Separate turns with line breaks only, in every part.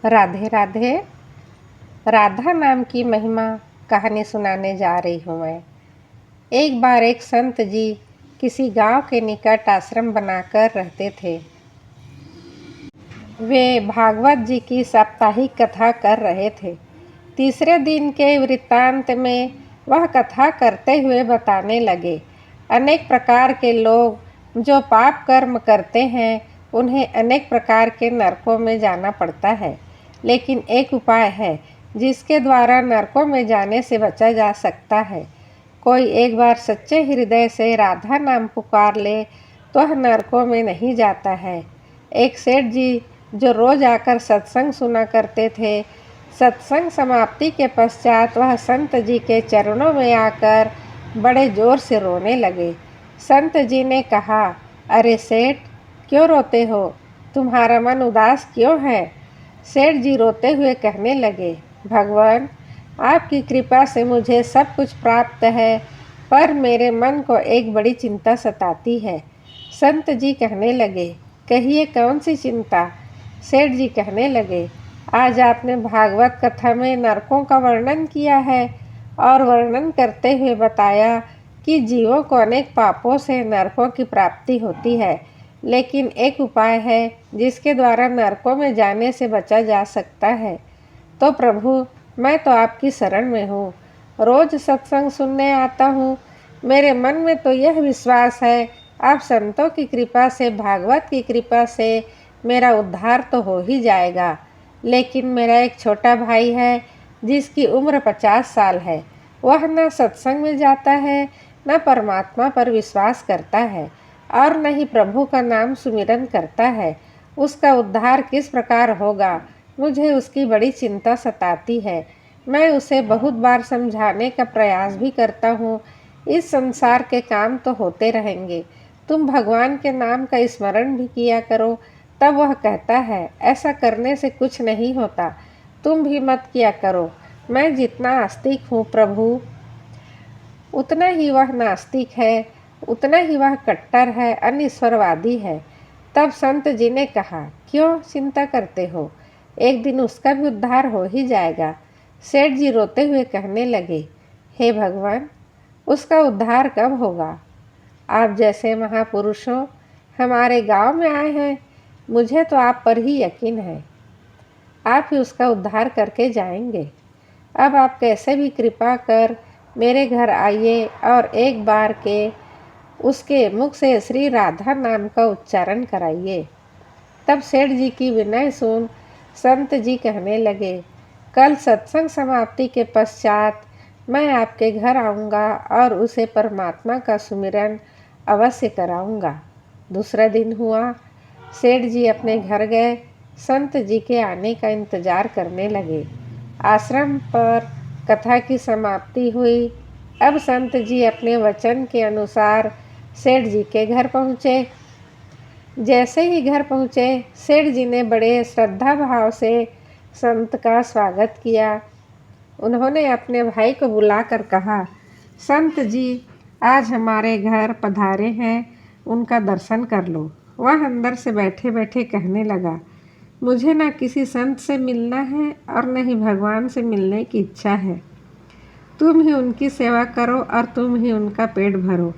राधे राधे। राधा नाम की महिमा कहानी सुनाने जा रही हूँ मैं। एक बार एक संत जी किसी गांव के निकट आश्रम बनाकर रहते थे। वे भागवत जी की साप्ताहिक कथा कर रहे थे। तीसरे दिन के वृत्तांत में वह कथा करते हुए बताने लगे, अनेक प्रकार के लोग जो पाप कर्म करते हैं उन्हें अनेक प्रकार के नरकों में जाना पड़ता है, लेकिन एक उपाय है जिसके द्वारा नरकों में जाने से बचा जा सकता है। कोई एक बार सच्चे हृदय से राधा नाम पुकार ले तो वह नरकों में नहीं जाता है। एक सेठ जी जो रोज आकर सत्संग सुना करते थे, सत्संग समाप्ति के पश्चात वह संत जी के चरणों में आकर बड़े जोर से रोने लगे। संत जी ने कहा, अरे सेठ, क्यों रोते हो? तुम्हारा मन उदास क्यों है? सेठ जी रोते हुए कहने लगे, भगवान, आपकी कृपा से मुझे सब कुछ प्राप्त है, पर मेरे मन को एक बड़ी चिंता सताती है। संत जी कहने लगे, कहिए कौन सी चिंता? सेठ जी कहने लगे, आज आपने भागवत कथा में नरकों का वर्णन किया है और वर्णन करते हुए बताया कि जीवों को अनेक पापों से नरकों की प्राप्ति होती है, लेकिन एक उपाय है जिसके द्वारा नरकों में जाने से बचा जा सकता है। तो प्रभु, मैं तो आपकी शरण में हूँ, रोज सत्संग सुनने आता हूँ। मेरे मन में तो यह विश्वास है आप संतों की कृपा से, भागवत की कृपा से मेरा उद्धार तो हो ही जाएगा। लेकिन मेरा एक छोटा भाई है जिसकी उम्र 50 साल है। वह न सत्संग में जाता है, न परमात्मा पर विश्वास करता है और न ही प्रभु का नाम सुमिरन करता है। उसका उद्धार किस प्रकार होगा, मुझे उसकी बड़ी चिंता सताती है। मैं उसे बहुत बार समझाने का प्रयास भी करता हूँ। इस संसार के काम तो होते रहेंगे, तुम भगवान के नाम का स्मरण भी किया करो। तब वह कहता है, ऐसा करने से कुछ नहीं होता, तुम भी मत किया करो। मैं जितना आस्तिक हूँ प्रभु, उतना ही वह नास्तिक है, उतना ही वह कट्टर है, अनिश्वरवादी है। तब संत जी ने कहा, क्यों चिंता करते हो, एक दिन उसका भी उद्धार हो ही जाएगा। सेठ जी रोते हुए कहने लगे, हे भगवान, उसका उद्धार कब होगा? आप जैसे महापुरुषों हमारे गांव में आए हैं, मुझे तो आप पर ही यकीन है, आप ही उसका उद्धार करके जाएंगे। अब आप कैसे भी कृपा कर मेरे घर आइए और एक बार के उसके मुख से श्री राधा नाम का उच्चारण कराइए। तब सेठ जी की विनय सुन संत जी कहने लगे, कल सत्संग समाप्ति के पश्चात मैं आपके घर आऊँगा और उसे परमात्मा का सुमिरन अवश्य कराऊँगा। दूसरा दिन हुआ, सेठ जी अपने घर गए, संत जी के आने का इंतजार करने लगे। आश्रम पर कथा की समाप्ति हुई। अब संत जी अपने वचन के अनुसार सेठ जी के घर पहुँचे। जैसे ही घर पहुँचे, सेठ जी ने बड़े श्रद्धा भाव से संत का स्वागत किया। उन्होंने अपने भाई को बुलाकर कहा, संत जी आज हमारे घर पधारे हैं, उनका दर्शन कर लो। वह अंदर से बैठे बैठे कहने लगा, मुझे न किसी संत से मिलना है और न ही भगवान से मिलने की इच्छा है। तुम ही उनकी सेवा करो और तुम ही उनका पेट भरो।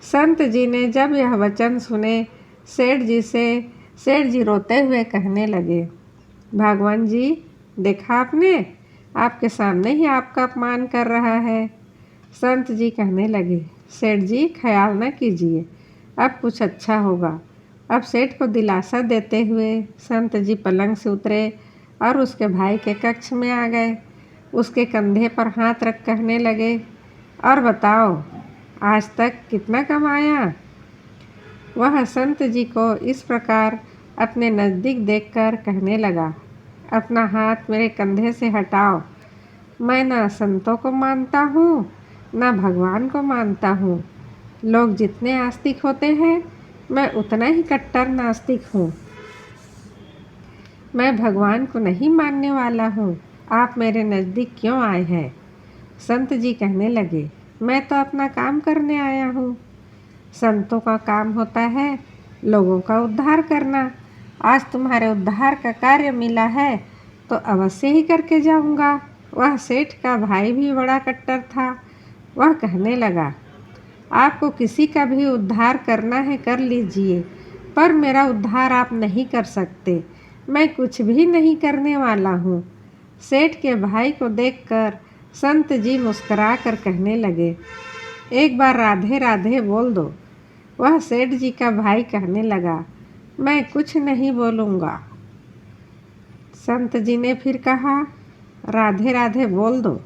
संत जी ने जब यह वचन सुने, सेठ जी रोते हुए कहने लगे, भगवान जी, देखा आपने, आपके सामने ही आपका अपमान कर रहा है। संत जी कहने लगे, सेठ जी ख्याल न कीजिए, अब कुछ अच्छा होगा। अब सेठ को दिलासा देते हुए संत जी पलंग से उतरे और उसके भाई के कक्ष में आ गए। उसके कंधे पर हाथ रख कहने लगे, और बताओ, आज तक कितना कमाया? वह संत जी को इस प्रकार अपने नज़दीक देखकर कहने लगा, अपना हाथ मेरे कंधे से हटाओ। मैं ना संतों को मानता हूँ, ना भगवान को मानता हूँ। लोग जितने आस्तिक होते हैं, मैं उतना ही कट्टर नास्तिक हूँ। मैं भगवान को नहीं मानने वाला हूँ। आप मेरे नज़दीक क्यों आए हैं? संत जी कहने लगे, मैं तो अपना काम करने आया हूँ। संतों का काम होता है लोगों का उद्धार करना। आज तुम्हारे उद्धार का कार्य मिला है, तो अवश्य ही करके जाऊंगा। वह सेठ का भाई भी बड़ा कट्टर था। वह कहने लगा, आपको किसी का भी उद्धार करना है कर लीजिए, पर मेरा उद्धार आप नहीं कर सकते। मैं कुछ भी नहीं करने वाला हूँ। सेठ के भाई को देखकर संत जी मुस्कुरा कर कहने लगे, एक बार राधे राधे बोल दो। वह सेठ जी का भाई कहने लगा, मैं कुछ नहीं बोलूँगा। संत जी ने फिर कहा, राधे राधे बोल दो।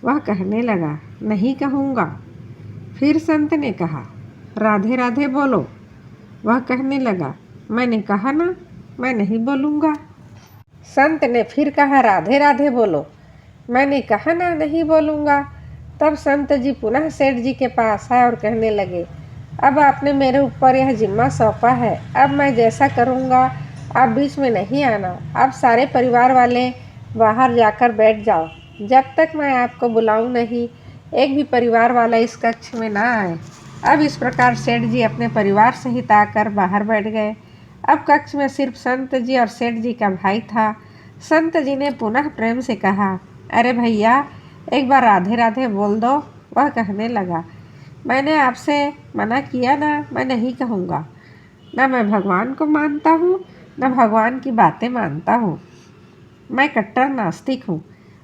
वह कहने लगा, नहीं कहूँगा। फिर संत ने कहा, राधे राधे बोलो। वह कहने लगा, मैंने कहा ना, मैं नहीं बोलूँगा। संत ने फिर कहा, राधे राधे बोलो। मैंने कहा ना, नहीं बोलूँगा। तब संत जी पुनः सेठ जी के पास आए और कहने लगे, अब आपने मेरे ऊपर यह जिम्मा सौंपा है, अब मैं जैसा करूँगा आप बीच में नहीं आना। अब सारे परिवार वाले बाहर जाकर बैठ जाओ, जब तक मैं आपको बुलाऊं नहीं। एक भी परिवार वाला इस कक्ष में ना आए। अब इस प्रकार सेठ जी अपने परिवार सहित आकर बाहर बैठ गए। अब कक्ष में सिर्फ संत जी और सेठ जी का भाई था। संत जी ने पुनः प्रेम से कहा, अरे भैया, एक बार राधे राधे बोल दो। वह कहने लगा, मैंने आपसे मना किया ना, मैं नहीं कहूँगा। न मैं भगवान को मानता हूँ, न भगवान की बातें मानता हूँ। मैं कट्टर नास्तिक हूँ।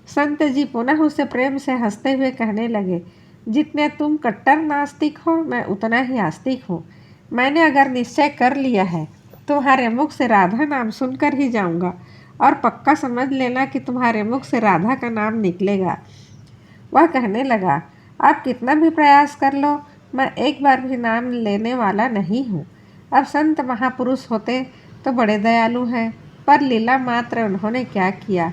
संत जी पुनः उसे प्रेम से हंसते हुए कहने लगे, जितने तुम कट्टर नास्तिक हो, मैं उतना ही आस्तिक हूँ। मैंने अगर निश्चय कर लिया है, तुम्हारे मुख से राधा नाम सुनकर ही जाऊँगा, और पक्का समझ लेना कि तुम्हारे मुख से राधा का नाम निकलेगा। वह कहने लगा, आप कितना भी प्रयास कर लो, मैं एक बार भी नाम लेने वाला नहीं हूँ। अब संत महापुरुष होते तो बड़े दयालु हैं, पर लीला मात्र उन्होंने क्या किया।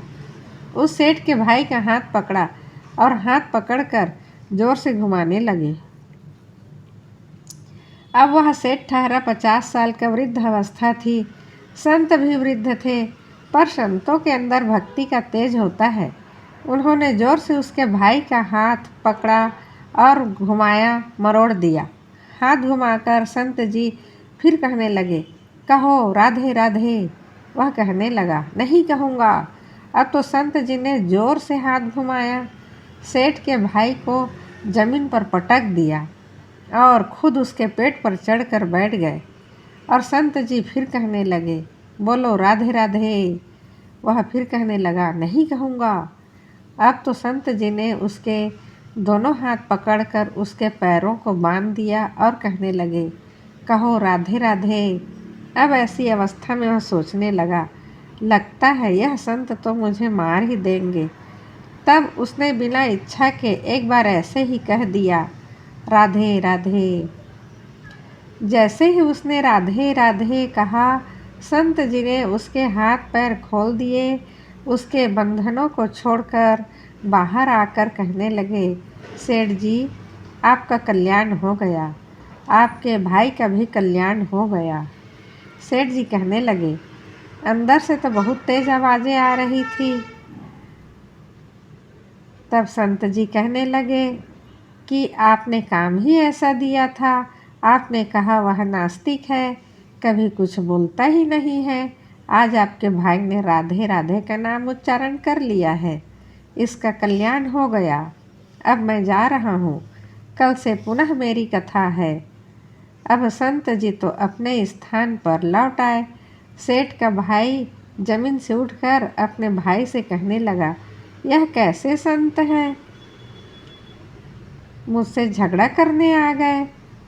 उस सेठ के भाई का हाथ पकड़ा और हाथ पकड़कर जोर से घुमाने लगे। अब वह सेठ ठहरा 50 साल का वृद्ध अवस्था थी। संत भी वृद्ध थे, पर संतों के अंदर भक्ति का तेज होता है। उन्होंने जोर से उसके भाई का हाथ पकड़ा और घुमाया, मरोड़ दिया। हाथ घुमाकर संत जी फिर कहने लगे, कहो राधे राधे। वह कहने लगा, नहीं कहूँगा। अब तो संत जी ने जोर से हाथ घुमाया, सेठ के भाई को जमीन पर पटक दिया और खुद उसके पेट पर चढ़कर बैठ गए। और संत जी फिर कहने लगे, बोलो राधे राधे। वह फिर कहने लगा, नहीं कहूँगा। अब तो संत जी ने उसके दोनों हाथ पकड़कर उसके पैरों को बांध दिया और कहने लगे, कहो राधे राधे। अब ऐसी अवस्था में वह सोचने लगा, लगता है यह संत तो मुझे मार ही देंगे। तब उसने बिना इच्छा के एक बार ऐसे ही कह दिया, राधे राधे। जैसे ही उसने राधे राधे कहा, संत जी ने उसके हाथ पैर खोल दिए, उसके बंधनों को छोड़कर बाहर आकर कहने लगे, सेठ जी, आपका कल्याण हो गया, आपके भाई का भी कल्याण हो गया। सेठ जी कहने लगे, अंदर से तो बहुत तेज आवाज़ें आ रही थी। तब संत जी कहने लगे कि आपने काम ही ऐसा दिया था। आपने कहा वह नास्तिक है, कभी कुछ बोलता ही नहीं है। आज आपके भाई ने राधे राधे का नाम उच्चारण कर लिया है, इसका कल्याण हो गया। अब मैं जा रहा हूँ, कल से पुनः मेरी कथा है। अब संत जी तो अपने स्थान पर लौट आए। सेठ का भाई जमीन से उठकर अपने भाई से कहने लगा, यह कैसे संत है, मुझसे झगड़ा करने आ गए,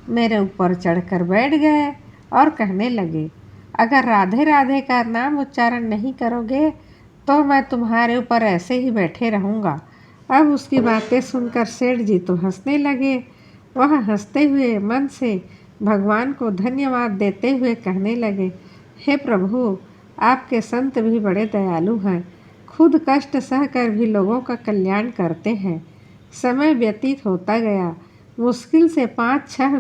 मेरे ऊपर चढ़कर बैठ गए और कहने लगे, अगर राधे राधे का नाम उच्चारण नहीं करोगे तो मैं तुम्हारे ऊपर ऐसे ही बैठे रहूँगा। अब उसकी बातें सुनकर सेठ जी तो हंसने लगे। वह हंसते हुए मन से भगवान को धन्यवाद देते हुए कहने लगे, हे प्रभु, आपके संत भी बड़े दयालु हैं, खुद कष्ट सहकर भी लोगों का कल्याण करते हैं। समय व्यतीत होता गया। मुश्किल से 5-6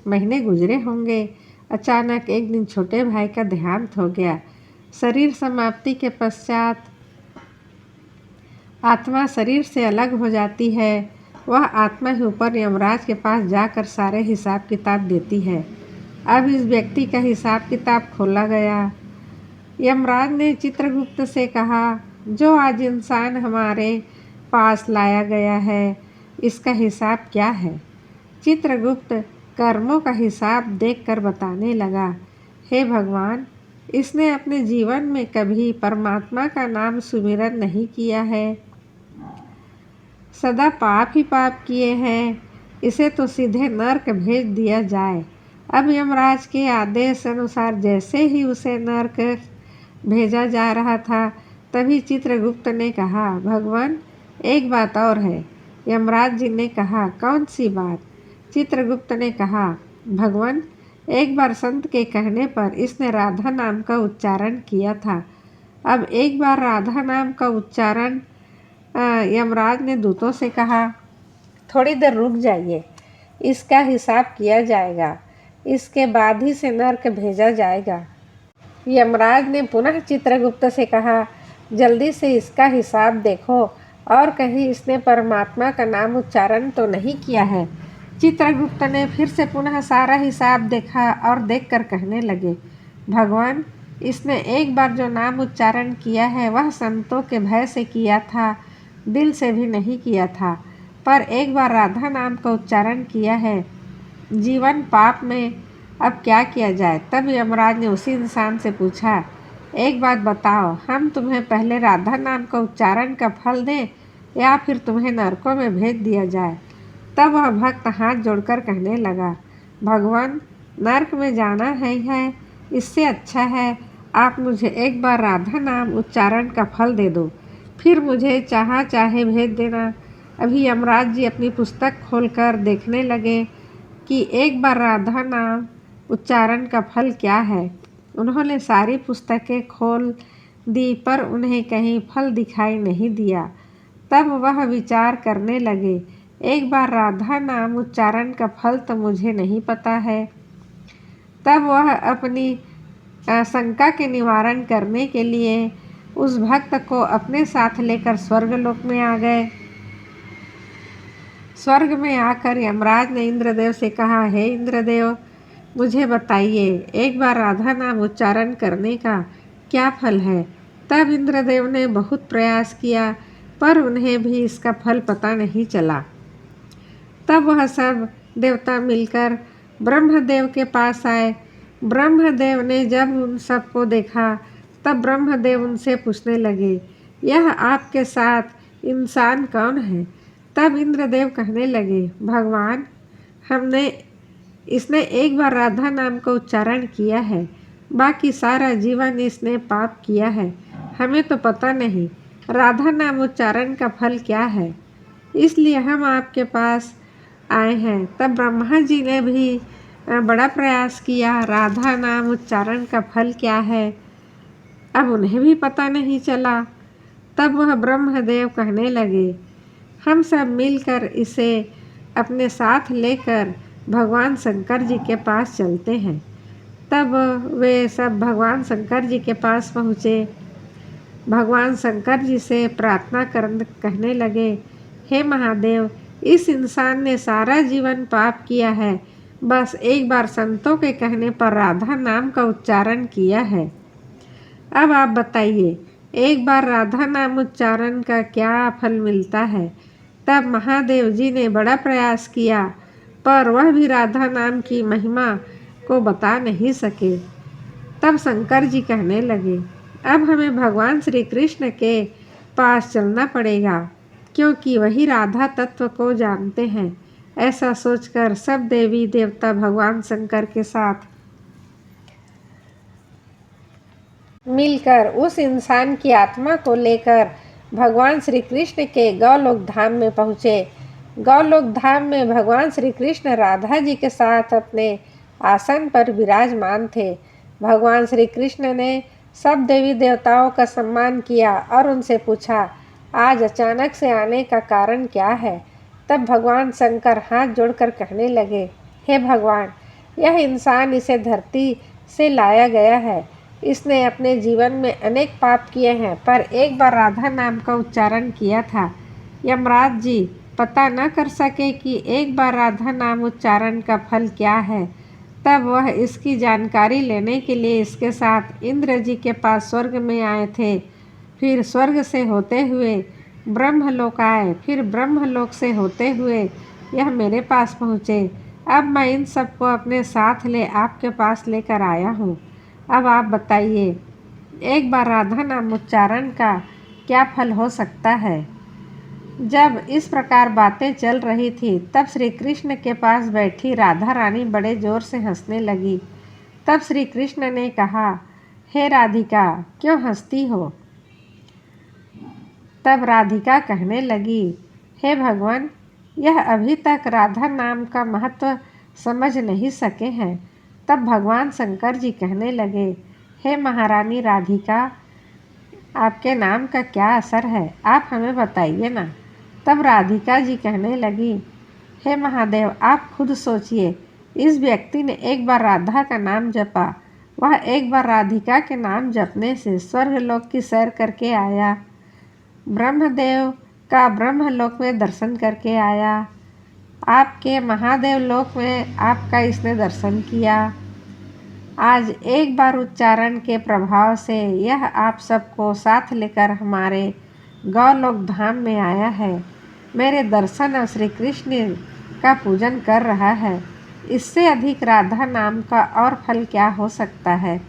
महीने गुजरे होंगे। अचानक एक दिन छोटे भाई का देहांत हो गया। शरीर समाप्ति के पश्चात आत्मा शरीर से अलग हो जाती है। वह आत्मा ही ऊपर यमराज के पास जाकर सारे हिसाब किताब देती है। अब इस व्यक्ति का हिसाब किताब खोला गया। यमराज ने चित्रगुप्त से कहा, जो आज इंसान हमारे पास लाया गया है, इसका हिसाब क्या है? चित्रगुप्त कर्मों का हिसाब देखकर बताने लगा, हे भगवान, इसने अपने जीवन में कभी परमात्मा का नाम सुमिरन नहीं किया है, सदा पाप ही पाप किए हैं, इसे तो सीधे नर्क भेज दिया जाए। अब यमराज के आदेश अनुसार जैसे ही उसे नर्क भेजा जा रहा था, तभी चित्रगुप्त ने कहा, भगवान, एक बात और है। यमराज जी ने कहा, कौन सी बात? चित्रगुप्त ने कहा, भगवान, एक बार संत के कहने पर इसने राधा नाम का उच्चारण किया था। अब एक बार राधा नाम का उच्चारण यमराज ने दूतों से कहा, थोड़ी देर रुक जाइए, इसका हिसाब किया जाएगा, इसके बाद ही से नर्क भेजा जाएगा। यमराज ने पुनः चित्रगुप्त से कहा, जल्दी से इसका हिसाब देखो और कहीं इसने परमात्मा का नाम उच्चारण तो नहीं किया है। चित्रगुप्त ने फिर से पुनः सारा हिसाब देखा और देखकर कहने लगे, भगवान, इसने एक बार जो नाम उच्चारण किया है वह संतों के भय से किया था, दिल से भी नहीं किया था, पर एक बार राधा नाम का उच्चारण किया है। जीवन पाप में, अब क्या किया जाए? तब यमराज ने उसी इंसान से पूछा, एक बात बताओ, हम तुम्हें पहले राधा नाम का उच्चारण का फल दें या फिर तुम्हें नरकों में भेज दिया जाए? तब वह भक्त हाथ जोड़कर कहने लगा, भगवान, नर्क में जाना है, इससे अच्छा है आप मुझे एक बार राधा नाम उच्चारण का फल दे दो, फिर मुझे चाहे भेज देना। अभी यमराज जी अपनी पुस्तक खोलकर देखने लगे कि एक बार राधा नाम उच्चारण का फल क्या है। उन्होंने सारी पुस्तकें खोल दी पर उन्हें कहीं फल दिखाई नहीं दिया। तब वह विचार करने लगे, एक बार राधा नाम उच्चारण का फल तो मुझे नहीं पता है। तब वह अपनी शंका के निवारण करने के लिए उस भक्त को अपने साथ लेकर स्वर्गलोक में आ गए। स्वर्ग में आकर यमराज ने इंद्रदेव से कहा, हे इंद्रदेव, मुझे बताइए, एक बार राधा नाम उच्चारण करने का क्या फल है? तब इंद्रदेव ने बहुत प्रयास किया पर उन्हें भी इसका फल पता नहीं चला। तब वह सब देवता मिलकर ब्रह्मदेव के पास आए। ब्रह्मदेव ने जब उन सबको देखा तब ब्रह्मदेव उनसे पूछने लगे, यह आपके साथ इंसान कौन है? तब इंद्रदेव कहने लगे, भगवान, इसने एक बार राधा नाम का उच्चारण किया है, बाकी सारा जीवन इसने पाप किया है, हमें तो पता नहीं राधा नाम उच्चारण का फल क्या है, इसलिए हम आपके पास आए हैं। तब ब्रह्मा जी ने भी बड़ा प्रयास किया, राधा नाम उच्चारण का फल क्या है, अब उन्हें भी पता नहीं चला। तब वह ब्रह्मदेव कहने लगे, हम सब मिलकर इसे अपने साथ लेकर भगवान शंकर जी के पास चलते हैं। तब वे सब भगवान शंकर जी के पास पहुँचे। भगवान शंकर जी से प्रार्थना कहने लगे, हे महादेव, इस इंसान ने सारा जीवन पाप किया है, बस एक बार संतों के कहने पर राधा नाम का उच्चारण किया है। अब आप बताइए, एक बार राधा नाम उच्चारण का क्या फल मिलता है? तब महादेव जी ने बड़ा प्रयास किया पर वह भी राधा नाम की महिमा को बता नहीं सके। तब शंकर जी कहने लगे, अब हमें भगवान श्री कृष्ण के पास चलना पड़ेगा, क्योंकि वही राधा तत्व को जानते हैं। ऐसा सोचकर सब देवी देवता भगवान शंकर के साथ मिलकर उस इंसान की आत्मा को लेकर भगवान श्री कृष्ण के गौलोक धाम में पहुँचे। गौलोक धाम में भगवान श्री कृष्ण राधा जी के साथ अपने आसन पर विराजमान थे। भगवान श्री कृष्ण ने सब देवी देवताओं का सम्मान किया और उनसे पूछा, आज अचानक से आने का कारण क्या है? तब भगवान शंकर हाथ जोड़कर कहने लगे, हे भगवान, यह इंसान इसे धरती से लाया गया है। इसने अपने जीवन में अनेक पाप किए हैं पर एक बार राधा नाम का उच्चारण किया था। यमराज जी पता न कर सके कि एक बार राधा नाम उच्चारण का फल क्या है। तब वह इसकी जानकारी लेने के लिए इसके साथ इंद्र जी के पास स्वर्ग में आए थे। फिर स्वर्ग से होते हुए ब्रह्मलोक आए, फिर ब्रह्मलोक से होते हुए यह मेरे पास पहुँचे। अब मैं इन सबको अपने साथ ले आपके पास लेकर आया हूँ। अब आप बताइए, एक बार राधा नाम उच्चारण का क्या फल हो सकता है? जब इस प्रकार बातें चल रही थी तब श्री कृष्ण के पास बैठी राधा रानी बड़े जोर से हंसने लगी। तब श्री कृष्ण ने कहा, हे राधिका, क्यों हंसती हो? तब राधिका कहने लगी, हे भगवान, यह अभी तक राधा नाम का महत्व समझ नहीं सके हैं। तब भगवान शंकर जी कहने लगे, हे महारानी राधिका, आपके नाम का क्या असर है, आप हमें बताइए ना। तब राधिका जी कहने लगी, हे महादेव, आप खुद सोचिए, इस व्यक्ति ने एक बार राधा का नाम जपा, वह एक बार राधिका के नाम जपने से स्वर्गलोक की सैर करके आया, ब्रह्मदेव का ब्रह्मलोक में दर्शन करके आया, आपके महादेव लोक में आपका इसने दर्शन किया। आज एक बार उच्चारण के प्रभाव से यह आप सबको साथ लेकर हमारे गौलोक धाम में आया है, मेरे दर्शन और श्री कृष्ण का पूजन कर रहा है। इससे अधिक राधा नाम का और फल क्या हो सकता है?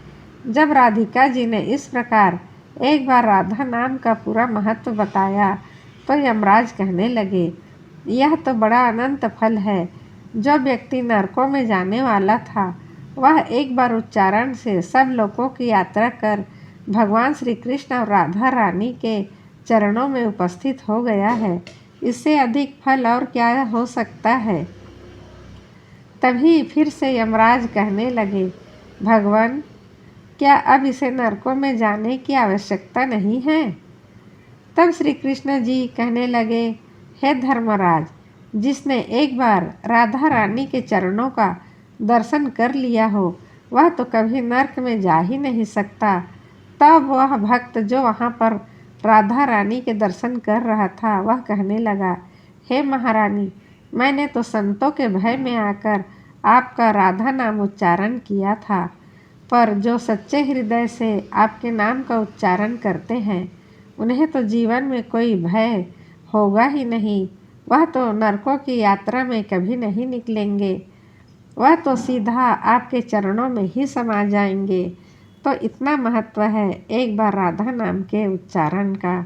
जब राधिका जी ने इस प्रकार एक बार राधा नाम का पूरा महत्व बताया तो यमराज कहने लगे, यह तो बड़ा अनंत फल है। जो व्यक्ति नरकों में जाने वाला था वह एक बार उच्चारण से सब लोगों की यात्रा कर भगवान श्री कृष्ण और राधा रानी के चरणों में उपस्थित हो गया है। इससे अधिक फल और क्या हो सकता है? तभी फिर से यमराज कहने लगे, भगवान, क्या अब इसे नरकों में जाने की आवश्यकता नहीं है? तब श्री कृष्ण जी कहने लगे, हे धर्मराज, जिसने एक बार राधा रानी के चरणों का दर्शन कर लिया हो वह तो कभी नर्क में जा ही नहीं सकता। तब वह भक्त जो वहाँ पर राधा रानी के दर्शन कर रहा था वह कहने लगा, हे महारानी, मैंने तो संतों के भय में आकर आपका राधा नाम उच्चारण किया था, पर जो सच्चे हृदय से आपके नाम का उच्चारण करते हैं उन्हें तो जीवन में कोई भय होगा ही नहीं। वह तो नरकों की यात्रा में कभी नहीं निकलेंगे, वह तो सीधा आपके चरणों में ही समा जाएंगे। तो इतना महत्व है एक बार राधा नाम के उच्चारण का।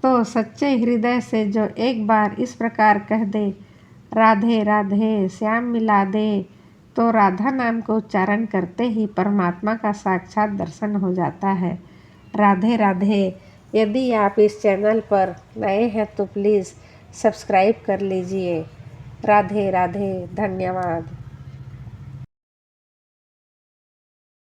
तो सच्चे हृदय से जो एक बार इस प्रकार कह दे, राधे राधे श्याम मिला दे, तो राधा नाम को उच्चारण करते ही परमात्मा का साक्षात दर्शन हो जाता है। राधे राधे। यदि आप इस चैनल पर नए हैं तो प्लीज़ सब्सक्राइब कर लीजिए। राधे राधे। धन्यवाद।